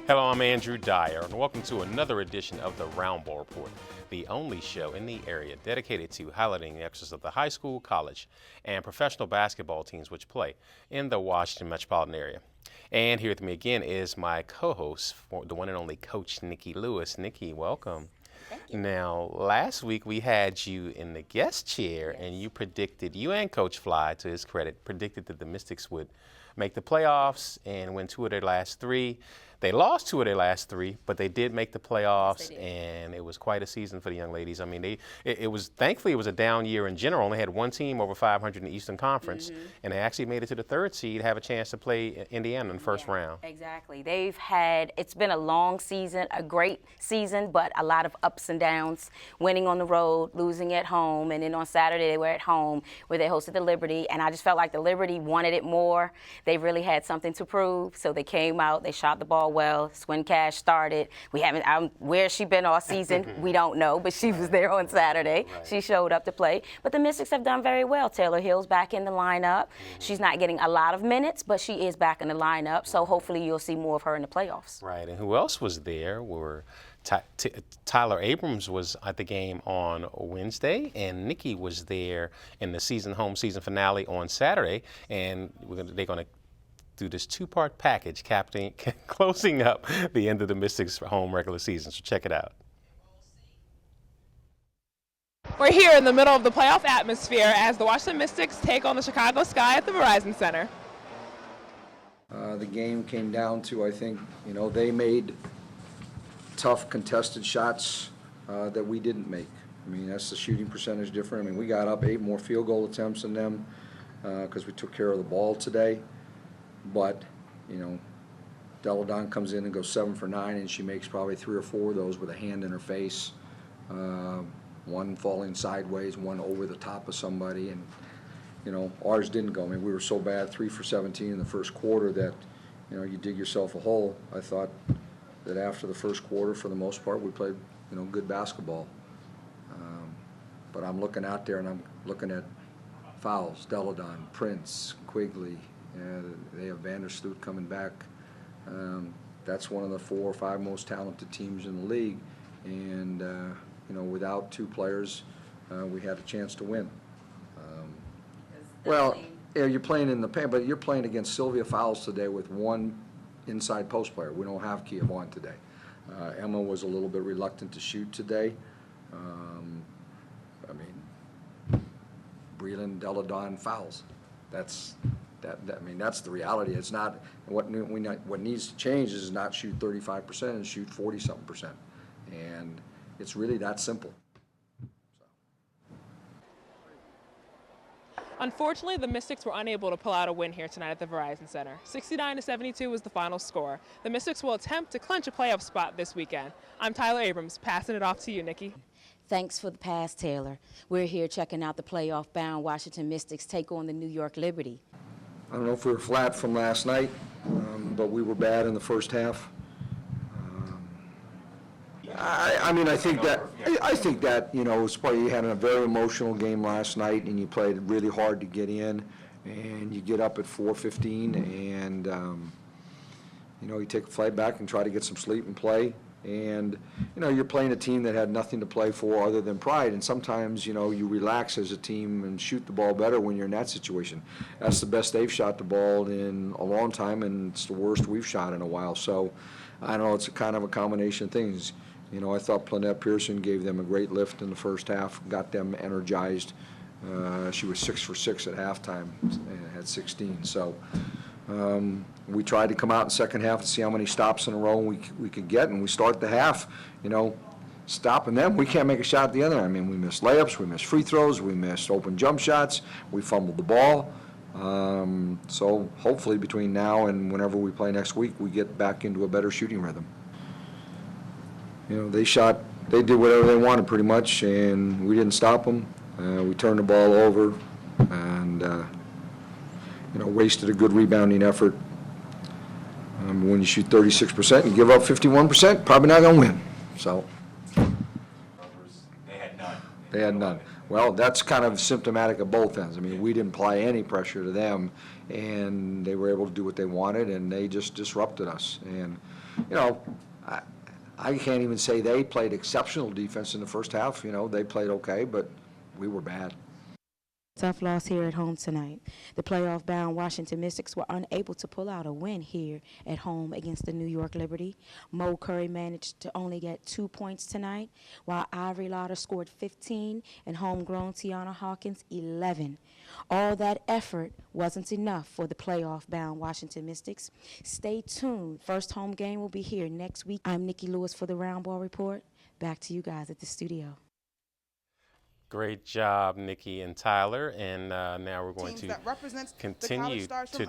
Hello, I'm Andrew Dyer, and welcome to another edition of the Roundball Report, the only show in the area dedicated to highlighting the excellence of the high school, college, and professional basketball teams which play in the Washington metropolitan area. And here with me again is my co-host, the one and only Coach Nikki Lewis. Nikki, welcome. Thank you. Now, last week we had you in the guest chair, and you predicted, you and Coach Fly, to his credit, predicted that the Mystics would make the playoffs and win 2 of their last 3. They lost 2 of their last 3, but they did make the playoffs, and it was quite a season for the young ladies. I mean, thankfully it was a down year in general. Only had one team over 500 in the Eastern Conference, and they actually made it to the 3rd seed, have a chance to play Indiana in the first round. Exactly. It's been a long season, a great season, but a lot of ups and downs, winning on the road, losing at home, and then on Saturday they were at home where they hosted the Liberty, and I just felt like the Liberty wanted it more. They really had something to prove, so they came out, they shot the ball well. Swin Cash started. Where's she been all season? We don't know, but she was there on Saturday. Right. She showed up to play. But the Mystics have done very well. Taylor Hill's back in the lineup. She's not getting a lot of minutes, but she is back in the lineup, so hopefully you'll see more of her in the playoffs. Right, and who else was there were Tylar Abrams was at the game on Wednesday, and Nikki was there in the home season finale on Saturday, and they're going to do this 2-part package closing up the end of the Mystics home regular season. So check it out. We're here in the middle of the playoff atmosphere as the Washington Mystics take on the Chicago Sky at the Verizon Center. The game came down to, I think, they made tough contested shots that we didn't make. I mean, that's the shooting percentage different. I mean, we got up 8 more field goal attempts than them because we took care of the ball today. But, Deladon comes in and goes 7 for 9, and she makes probably 3 or 4 of those with a hand in her face, one falling sideways, one over the top of somebody, and, ours didn't go. I mean, we were so bad, 3 for 17 in the first quarter that, you dig yourself a hole. I thought that after the first quarter, for the most part, we played, good basketball. But I'm looking out there, and I'm looking at fouls, Deladon, Prince, Quigley. They have Vandersloot coming back. That's one of the 4 or 5 most talented teams in the league, and without 2 players, we had a chance to win. You're playing in the paint, but you're playing against Sylvia Fowles today with 1 inside post player. We don't have Kia Vaughn today. Emma was a little bit reluctant to shoot today. Breland, Deladon, Fowles. That's the reality. It's not what needs to change is not shoot 35% and shoot 40-something%, and it's really that simple. Unfortunately, the Mystics were unable to pull out a win here tonight at the Verizon Center. 69-72 was the final score. The Mystics will attempt to clinch a playoff spot this weekend. I'm Tyler Abrams, passing it off to you, Nikki. Thanks for the pass, Taylor. We're here checking out the playoff-bound Washington Mystics take on the New York Liberty. I don't know if we were flat from last night, but we were bad in the first half. I think that it's probably you had a very emotional game last night, and you played really hard to get in, and you get up at 4:15, and you take a flight back and try to get some sleep and play. And, you're playing a team that had nothing to play for other than pride. And sometimes, you relax as a team and shoot the ball better when you're in that situation. That's the best they've shot the ball in a long time, and it's the worst we've shot in a while. So, I don't know, it's a kind of a combination of things. I thought Planette Pearson gave them a great lift in the first half, got them energized. She was 6 for 6 at halftime and had 16. So, we tried to come out in the second half and see how many stops in a row we could get, and we start the half, stopping them. We can't make a shot at the other. I mean, we missed layups, we missed free throws, we missed open jump shots, we fumbled the ball. So hopefully between now and whenever we play next week, we get back into a better shooting rhythm. They did whatever they wanted pretty much, and we didn't stop them. We turned the ball over, and wasted a good rebounding effort. When you shoot 36% and give up 51%, probably not going to win. So They had none. they had none. Well, that's kind of symptomatic of both ends. I mean, we didn't apply any pressure to them, and they were able to do what they wanted, and they just disrupted us. And, you know, I can't even say they played exceptional defense in the first half. You know, they played okay, but we were bad. Tough loss here at home tonight. The playoff-bound Washington Mystics were unable to pull out a win here at home against the New York Liberty. Mo Curry managed to only get 2 points tonight, while Ivory Lauder scored 15 and homegrown Tiana Hawkins 11. All that effort wasn't enough for the playoff-bound Washington Mystics. Stay tuned. First home game will be here next week. I'm Nikki Lewis for the Roundball Report. Back to you guys at the studio. Great job, Nikki and Tyler. And now we're going to continue to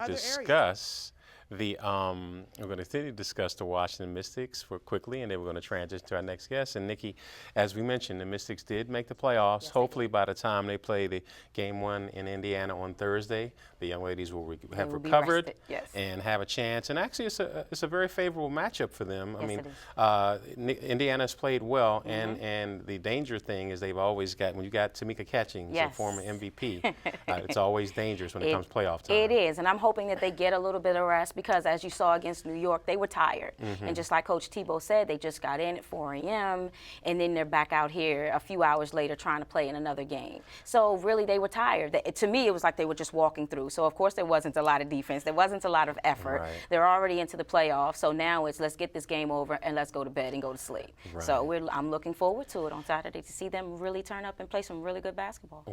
discuss the Washington Mystics quickly, and then we're going to transition to our next guest. And Nikki, as we mentioned, the Mystics did make the playoffs. Yes, hopefully by the time they play the game one in Indiana on Thursday, the young ladies will have recovered and have a chance. And actually, it's a very favorable matchup for them. Yes, I mean, Indiana's played well, and the danger thing is they've always got, when you got Tamika Catchings, a former MVP, it's always dangerous when it comes playoff time. It is, and I'm hoping that they get a little bit of rest, because as you saw against New York, they were tired. And just like Coach Tebow said, they just got in at 4 a.m. and then they're back out here a few hours later trying to play in another game. So really, they were tired. To me, it was like they were just walking through. So of course, there wasn't a lot of defense. There wasn't a lot of effort. Right. They're already into the playoffs. So now it's let's get this game over and let's go to bed and go to sleep. Right. So I'm looking forward to it on Saturday to see them really turn up and play some really good basketball.